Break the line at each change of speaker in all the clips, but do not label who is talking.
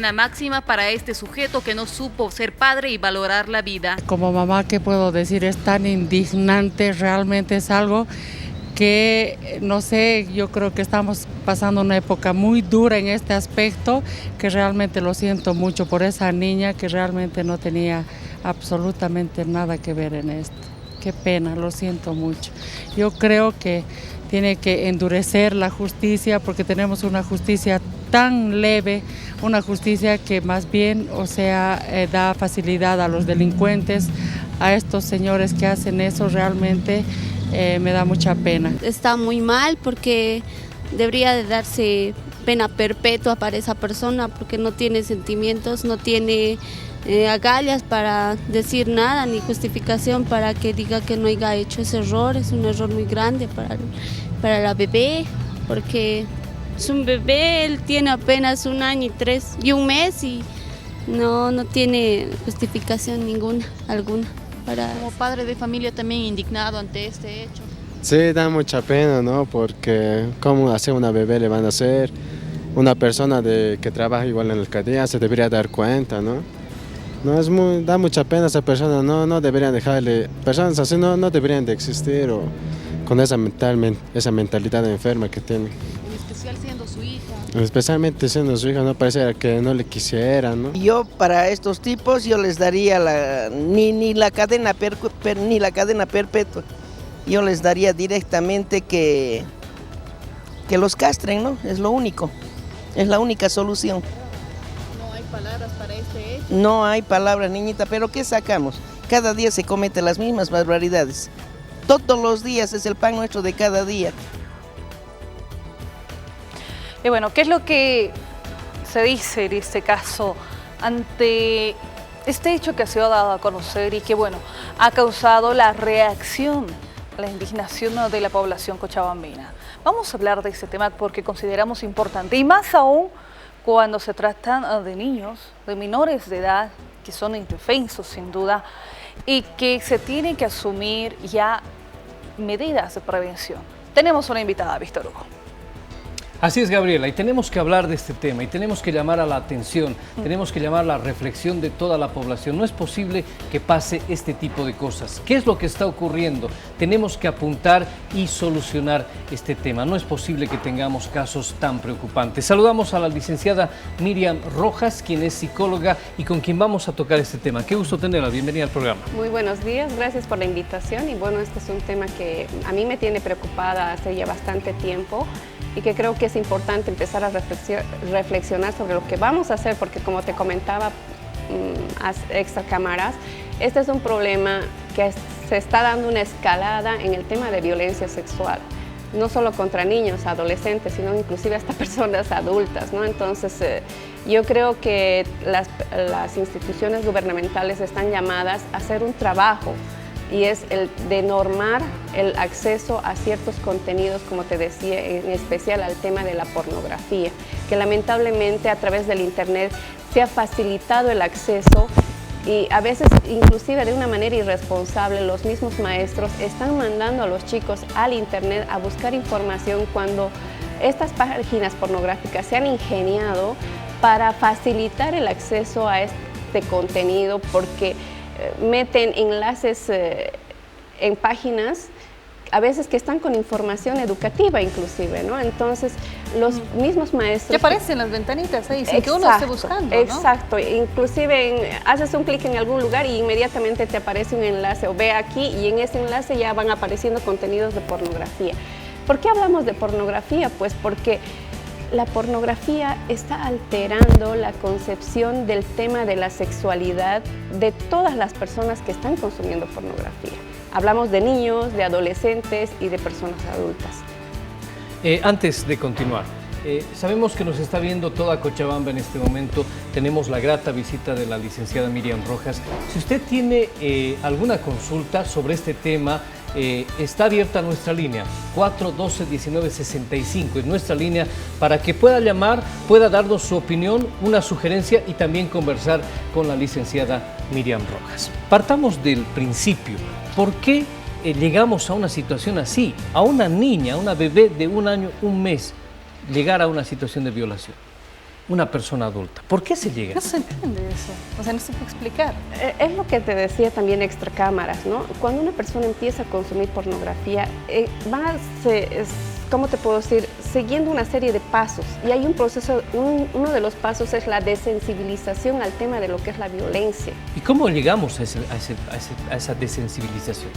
Pena máxima para este sujeto que no supo ser padre y valorar la vida.
Como mamá, ¿qué puedo decir? Es tan indignante, realmente es algo que, no sé, yo creo que estamos pasando una época muy dura en este aspecto, que realmente lo siento mucho por esa niña que realmente no tenía absolutamente nada que ver en esto. Qué pena, lo siento mucho. Yo creo que tiene que endurecer la justicia porque tenemos una justicia tan leve, una justicia que más bien, o sea, da facilidad a los delincuentes, a estos señores que hacen eso, realmente me da mucha pena.
Está muy mal porque debería de darse pena perpetua para esa persona porque no tiene sentimientos, no tiene agallas para decir nada ni justificación para que diga que no haya hecho ese error. Es un error muy grande para la bebé porque es un bebé, él tiene apenas 1 año y 1 mes y no tiene justificación alguna.
Como padre de familia también indignado ante este hecho.
Sí, da mucha pena, ¿no? Porque cómo hacer una bebé le van a hacer, una persona que trabaja igual en la alcaldía se debería dar cuenta, ¿no? No da mucha pena a esa persona, no deberían dejarle, personas así no deberían de existir o con esa mentalidad enferma que tienen.
En especial siendo su hija.
Especialmente siendo su hija, no parece que no le quisieran, ¿no?
Yo para estos tipos yo les daría ni la cadena perpetua, yo les daría directamente que los castren, ¿no? Es lo único, es la única solución.
No hay palabras para este hecho.
No hay palabras, niñita, pero ¿qué sacamos? Cada día se cometen las mismas barbaridades. Todos los días es el pan nuestro de cada día.
Y bueno, ¿qué es lo que se dice en este caso ante este hecho que ha sido dado a conocer y que, bueno, ha causado la reacción, la indignación de la población cochabambina? Vamos a hablar de este tema porque consideramos importante y más aún cuando se trata de niños, de menores de edad, que son indefensos sin duda y que se tienen que asumir ya medidas de prevención. Tenemos una invitada, Víctor Hugo.
Así es, Gabriela, y tenemos que hablar de este tema y tenemos que llamar a la atención, tenemos que llamar a la reflexión de toda la población. No es posible que pase este tipo de cosas. ¿Qué es lo que está ocurriendo? Tenemos que apuntar y solucionar este tema. No es posible que tengamos casos tan preocupantes. Saludamos a la licenciada Miriam Rojas, quien es psicóloga y con quien vamos a tocar este tema. Qué gusto tenerla, bienvenida al programa.
Muy buenos días, gracias por la invitación y bueno, este es un tema que a mí me tiene preocupada hace ya bastante tiempo y que creo que es importante empezar a reflexionar sobre lo que vamos a hacer, porque como te comentaba extra cámaras, este es un problema que se está dando una escalada en el tema de violencia sexual, no solo contra niños, adolescentes, sino inclusive hasta personas adultas, ¿no? Entonces, yo creo que las instituciones gubernamentales están llamadas a hacer un trabajo y es el de normar el acceso a ciertos contenidos, como te decía, en especial al tema de la pornografía, que lamentablemente a través del Internet se ha facilitado el acceso y a veces inclusive de una manera irresponsable los mismos maestros están mandando a los chicos al Internet a buscar información cuando estas páginas pornográficas se han ingeniado para facilitar el acceso a este contenido porque meten enlaces en páginas a veces que están con información educativa inclusive, ¿no? Entonces los mismos maestros...
Ya aparecen las ventanitas ahí, sin que uno esté buscando, ¿no?
Exacto, inclusive haces un clic en algún lugar y inmediatamente te aparece un enlace o ve aquí y en ese enlace ya van apareciendo contenidos de pornografía. ¿Por qué hablamos de pornografía? Pues porque la pornografía está alterando la concepción del tema de la sexualidad de todas las personas que están consumiendo pornografía. Hablamos de niños, de adolescentes y de personas adultas.
Antes de continuar, sabemos que nos está viendo toda Cochabamba en este momento. Tenemos la grata visita de la licenciada Miriam Rojas. Si usted tiene alguna consulta sobre este tema, está abierta nuestra línea 412-1965, es nuestra línea para que pueda llamar, pueda darnos su opinión, una sugerencia y también conversar con la licenciada Miriam Rojas. Partamos del principio. ¿Por qué llegamos a una situación así? A una niña, a una bebé de 1 año, 1 mes, llegar a una situación de violación. una persona adulta? ¿Por qué se llega?
No se entiende eso, o sea, no se puede explicar.
Es lo que te decía también extra cámaras, ¿no? Cuando una persona empieza a consumir pornografía, ¿cómo te puedo decir? Siguiendo una serie de pasos. Y hay un proceso, uno de los pasos es la desensibilización al tema de lo que es la violencia.
¿Y cómo llegamos a esa desensibilización?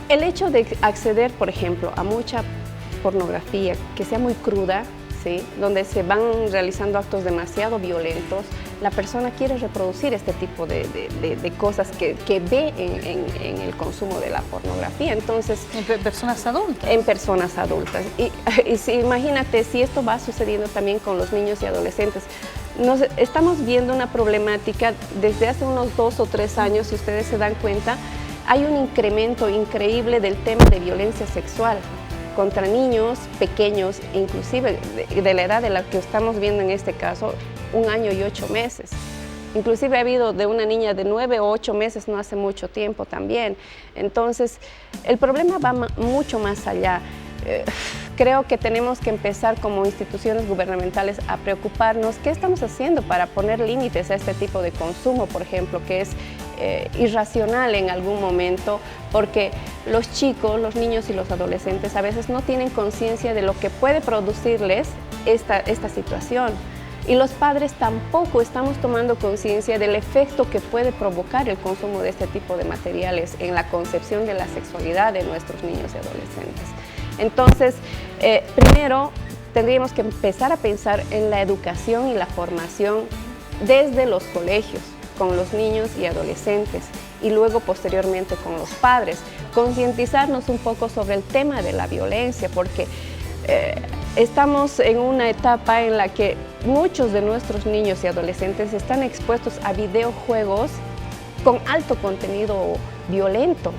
El hecho de acceder, por ejemplo, a mucha pornografía que sea muy cruda, ¿sí? Donde se van realizando actos demasiado violentos, la persona quiere reproducir este tipo de cosas que ve en el consumo de la pornografía. Entonces,
En personas adultas.
En personas adultas. Y imagínate si esto va sucediendo también con los niños y adolescentes. Estamos viendo una problemática desde hace unos 2 o 3 años, si ustedes se dan cuenta, hay un incremento increíble del tema de violencia sexual contra niños pequeños, inclusive de la edad de la que estamos viendo en este caso, 1 año y 8 meses. Inclusive ha habido de una niña de 9 o 8 meses no hace mucho tiempo también. Entonces, el problema va mucho más allá. Creo que tenemos que empezar como instituciones gubernamentales a preocuparnos qué estamos haciendo para poner límites a este tipo de consumo, por ejemplo, que es irracional en algún momento, porque los chicos, los niños y los adolescentes a veces no tienen conciencia de lo que puede producirles esta situación. Y los padres tampoco estamos tomando conciencia del efecto que puede provocar el consumo de este tipo de materiales en la concepción de la sexualidad de nuestros niños y adolescentes. Entonces, primero tendríamos que empezar a pensar en la educación y la formación desde los colegios, con los niños y adolescentes, y luego posteriormente con los padres. Concientizarnos un poco sobre el tema de la violencia, porque estamos en una etapa en la que muchos de nuestros niños y adolescentes están expuestos a videojuegos con alto contenido violento.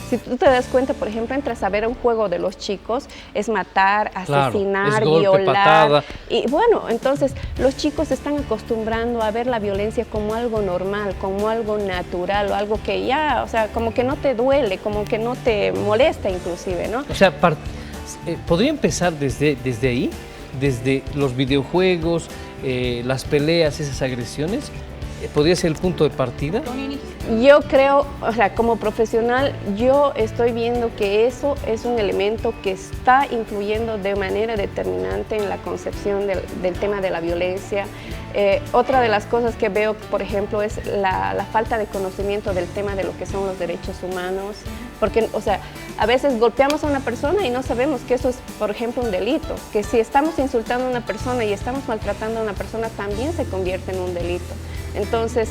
Si tú te das cuenta, por ejemplo, entras a ver un juego de los chicos, es matar, asesinar,
claro, es golpe,
violar.
patada.
Y bueno, entonces los chicos se están acostumbrando a ver la violencia como algo normal, como algo natural, o algo que ya, o sea, como que no te duele, como que no te molesta inclusive, ¿no?
O sea, ¿podría empezar desde ahí? Desde los videojuegos, las peleas, esas agresiones. ¿Podría ser el punto de partida?
Yo creo, o sea, como profesional, yo estoy viendo que eso es un elemento que está influyendo de manera determinante en la concepción del tema de la violencia. Otra de las cosas que veo, por ejemplo, es la falta de conocimiento del tema de lo que son los derechos humanos, porque, o sea, a veces golpeamos a una persona y no sabemos que eso es, por ejemplo, un delito, que si estamos insultando a una persona y estamos maltratando a una persona, también se convierte en un delito. Entonces,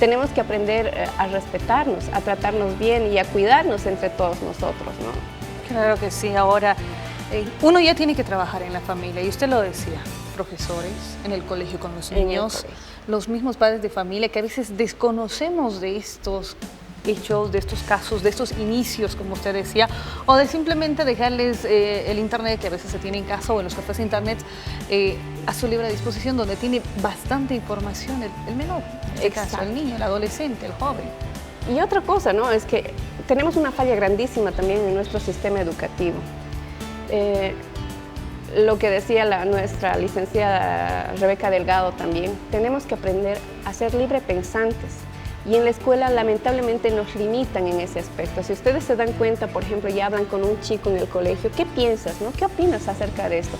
tenemos que aprender a respetarnos, a tratarnos bien y a cuidarnos entre todos nosotros, ¿no?
Claro que sí. Ahora, uno ya tiene que trabajar en la familia, y usted lo decía, profesores, en el colegio con los niños, los mismos padres de familia que a veces desconocemos de estos hechos, de estos casos, de estos inicios, como usted decía, o de simplemente dejarles el internet, que a veces se tiene en casa o en los cafés de internet, a su libre disposición, donde tiene bastante información el menor, en este caso, el niño, el adolescente, el joven.
Y otra cosa, ¿no? Es que tenemos una falla grandísima también en nuestro sistema educativo. Lo que decía nuestra licenciada Rebeca Delgado también, tenemos que aprender a ser libre pensantes. Y en la escuela lamentablemente nos limitan en ese aspecto. Si ustedes se dan cuenta, por ejemplo, y hablan con un chico en el colegio, ¿qué piensas, no? ¿Qué opinas acerca de esto?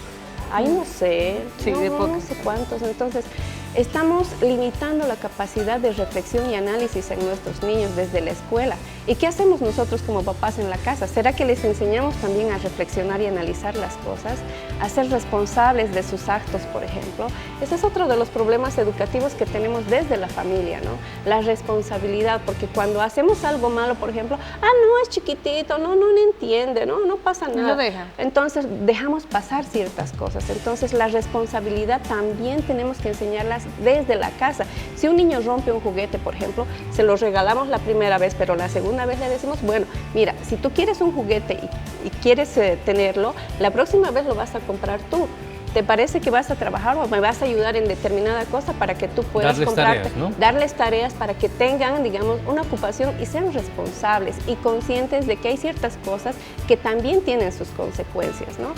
Ay, no sé,
sí,
no sé cuántos. Entonces, estamos limitando la capacidad de reflexión y análisis en nuestros niños desde la escuela. ¿Y qué hacemos nosotros como papás en la casa? ¿Será que les enseñamos también a reflexionar y analizar las cosas? A ser responsables de sus actos, por ejemplo. Ese es otro de los problemas educativos que tenemos desde la familia, ¿no? La responsabilidad, porque cuando hacemos algo malo, por ejemplo, no, es chiquitito, no entiende, no pasa nada.
Lo dejan.
Entonces, dejamos pasar ciertas cosas. Entonces, la responsabilidad también tenemos que enseñarlas desde la casa. Si un niño rompe un juguete, por ejemplo, se lo regalamos la primera vez, pero la segunda vez le decimos, bueno, mira, si tú quieres un juguete y quieres tenerlo, la próxima vez lo vas a comprar tú. ¿Te parece que vas a trabajar o me vas a ayudar en determinada cosa para que tú puedas comprarte?
Tareas, ¿no?
Darles tareas para que tengan, digamos, una ocupación y sean responsables y conscientes de que hay ciertas cosas que también tienen sus consecuencias, ¿no?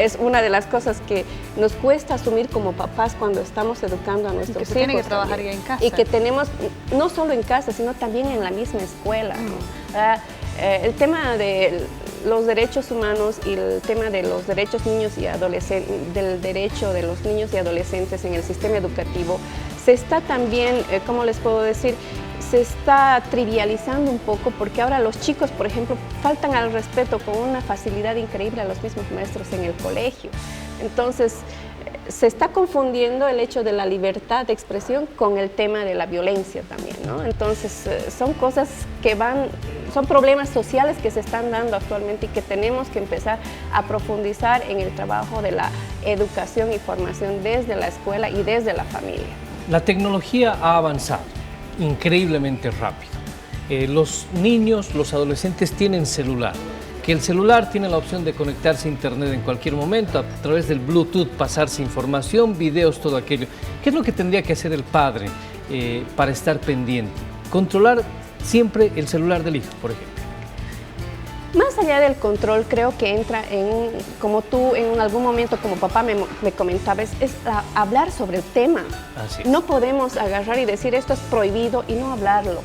es una de las cosas que nos cuesta asumir como papás cuando estamos educando a nuestros hijos.
Que se tiene que trabajar ya en casa.
Y que tenemos, no solo en casa, sino también en la misma escuela, ¿no? El tema de los derechos humanos y el tema de los derechos niños y adolescentes, del derecho de los niños y adolescentes en el sistema educativo, se está también, ¿cómo les puedo decir?, se está trivializando un poco porque ahora los chicos, por ejemplo, faltan al respeto con una facilidad increíble a los mismos maestros en el colegio. Entonces, se está confundiendo el hecho de la libertad de expresión con el tema de la violencia también, ¿no? Entonces, son cosas que son problemas sociales que se están dando actualmente y que tenemos que empezar a profundizar en el trabajo de la educación y formación desde la escuela y desde la familia.
La tecnología ha avanzado increíblemente rápido. Los niños, los adolescentes tienen celular. Que el celular tiene la opción de conectarse a internet en cualquier momento, a través del Bluetooth pasarse información, videos, todo aquello. ¿Qué es lo que tendría que hacer el padre para estar pendiente? Controlar siempre el celular del hijo, por ejemplo.
Más allá del control, creo que entra en, como tú en algún momento como papá me comentabas, es hablar sobre el tema.
Así es.
No podemos agarrar y decir esto es prohibido y no hablarlo.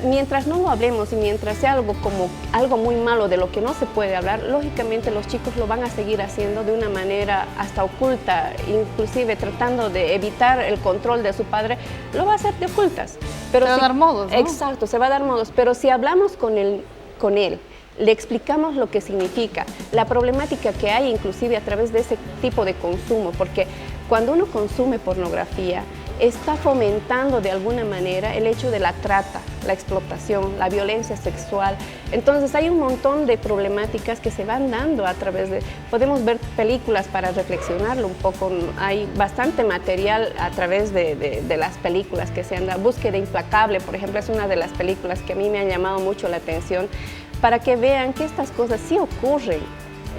Mientras no lo hablemos y mientras sea algo muy malo de lo que no se puede hablar, lógicamente los chicos lo van a seguir haciendo de una manera hasta oculta, inclusive tratando de evitar el control de su padre, lo va a hacer de ocultas. Pero
se va a dar modos, ¿no?
Exacto, se va a dar modos, pero si hablamos con él, le explicamos lo que significa, la problemática que hay inclusive a través de ese tipo de consumo, porque cuando uno consume pornografía, está fomentando de alguna manera el hecho de la trata, la explotación, la violencia sexual. Entonces hay un montón de problemáticas que se van dando a través de... Podemos ver películas para reflexionarlo un poco, hay bastante material a través de las películas que se han dado. Búsqueda Implacable, por ejemplo, es una de las películas que a mí me han llamado mucho la atención, para que vean que estas cosas sí ocurren.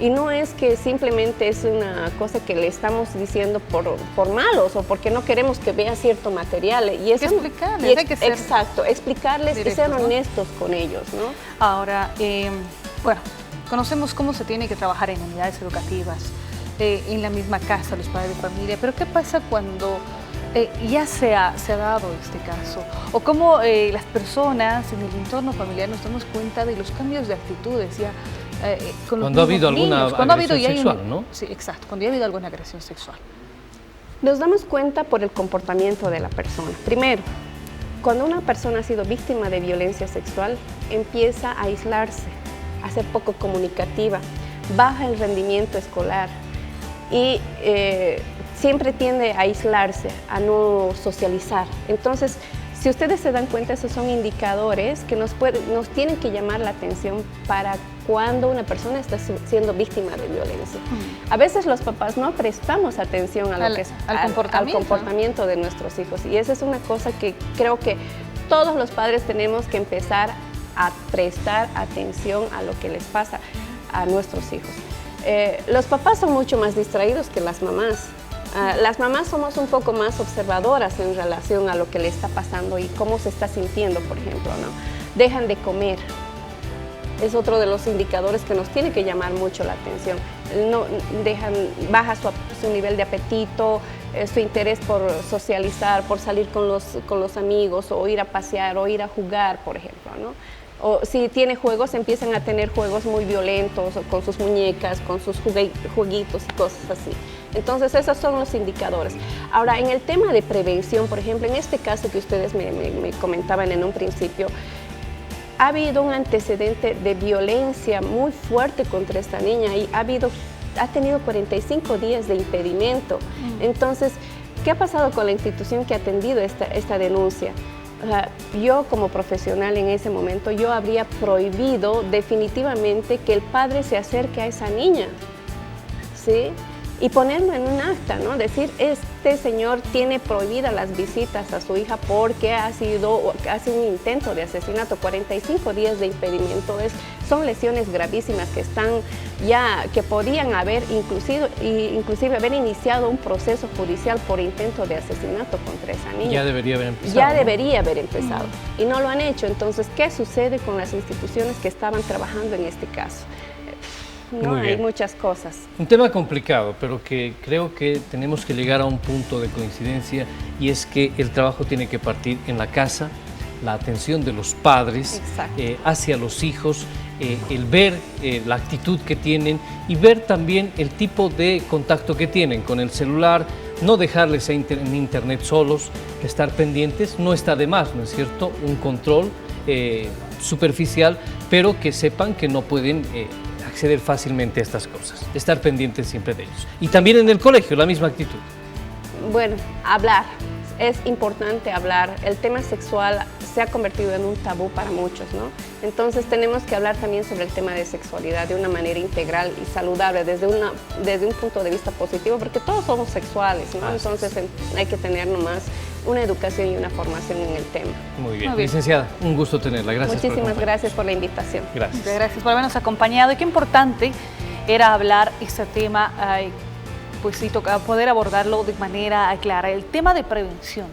Y no es que simplemente es una cosa que le estamos diciendo por malos o porque no queremos que vea cierto material. Y eso,
explicarles, hay que ser
exacto, explicarles directos, y ser honestos, ¿no?, con ellos, ¿no?
Ahora, bueno, conocemos cómo se tiene que trabajar en unidades educativas, en la misma casa, los padres de familia, pero ¿qué pasa cuando ya se ha dado este caso? O cómo las personas en el entorno familiar nos damos cuenta de los cambios de actitudes ya
cuando ha habido alguna agresión sexual, ¿no?
Sí, exacto, cuando ya ha habido alguna agresión sexual.
Nos damos cuenta por el comportamiento de la persona. Primero, cuando una persona ha sido víctima de violencia sexual, empieza a aislarse, a ser poco comunicativa, baja el rendimiento escolar y siempre tiende a aislarse, a no socializar. Entonces, si ustedes se dan cuenta, esos son indicadores que nos tienen que llamar la atención para cuando una persona está siendo víctima de violencia. A veces los papás no prestamos atención a lo que es al comportamiento de nuestros hijos, y esa es una cosa que creo que todos los padres tenemos que empezar a prestar atención a lo que les pasa a nuestros hijos. Los papás son mucho más distraídos que las mamás. Las mamás somos un poco más observadoras en relación a lo que le está pasando y cómo se está sintiendo, por ejemplo, ¿no? Dejan de comer. Es otro de los indicadores que nos tiene que llamar mucho la atención. Baja su nivel de apetito, su interés por socializar, por salir con los amigos, o ir a pasear, o ir a jugar, por ejemplo, ¿no? O si tiene juegos, empiezan a tener juegos muy violentos, o con sus muñecas, con sus jueguitos y cosas así. Entonces, esos son los indicadores. Ahora, en el tema de prevención, por ejemplo, en este caso que ustedes me comentaban en un principio, ha habido un antecedente de violencia muy fuerte contra esta niña y ha tenido 45 días de impedimento. Entonces, ¿qué ha pasado con la institución que ha atendido esta denuncia? Yo como profesional en ese momento, yo habría prohibido definitivamente que el padre se acerque a esa niña, ¿sí? Y ponerlo en un acta, ¿no? Decir, este señor tiene prohibidas las visitas a su hija porque ha sido un intento de asesinato. 45 días de impedimento son lesiones gravísimas que podrían haber inclusive haber iniciado un proceso judicial por intento de asesinato contra esa niña.
Ya debería haber empezado.
Ya debería haber empezado. Y no lo han hecho. Entonces, ¿qué sucede con las instituciones que estaban trabajando en este caso? No,
Muy
hay
bien.
muchas cosas.
Un tema complicado, pero que creo que tenemos que llegar a un punto de coincidencia, y es que el trabajo tiene que partir en la casa, la atención de los padres hacia los hijos, el ver la actitud que tienen y ver también el tipo de contacto que tienen con el celular, no dejarles en internet solos, estar pendientes, no está de más, ¿no es cierto? Un control superficial, pero que sepan que no pueden acceder fácilmente a estas cosas, estar pendientes siempre de ellos. Y también en el colegio, la misma actitud.
Bueno, hablar. Es importante hablar. El tema sexual se ha convertido en un tabú para muchos, ¿no? Entonces tenemos que hablar también sobre el tema de sexualidad de una manera integral y saludable, desde un punto de vista positivo, porque todos somos sexuales, ¿no? Entonces hay que tener nomás una educación y una formación en el tema.
Muy bien. Licenciada, un gusto tenerla. Gracias.
Muchísimas gracias por la invitación.
Gracias.
Gracias por habernos acompañado. Y qué importante era hablar este tema, pues sí, toca poder abordarlo de manera clara. El tema de prevención,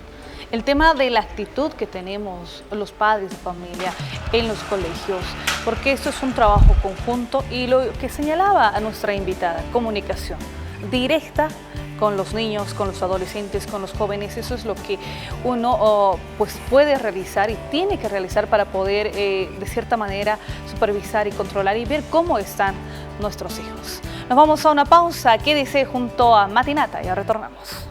el tema de la actitud que tenemos los padres de familia en los colegios, porque esto es un trabajo conjunto, y lo que señalaba a nuestra invitada, comunicación directa con los niños, con los adolescentes, con los jóvenes. Eso es lo que uno pues puede realizar y tiene que realizar para poder de cierta manera supervisar y controlar y ver cómo están nuestros hijos. Nos vamos a una pausa, quédese junto a Matinata, ya retornamos.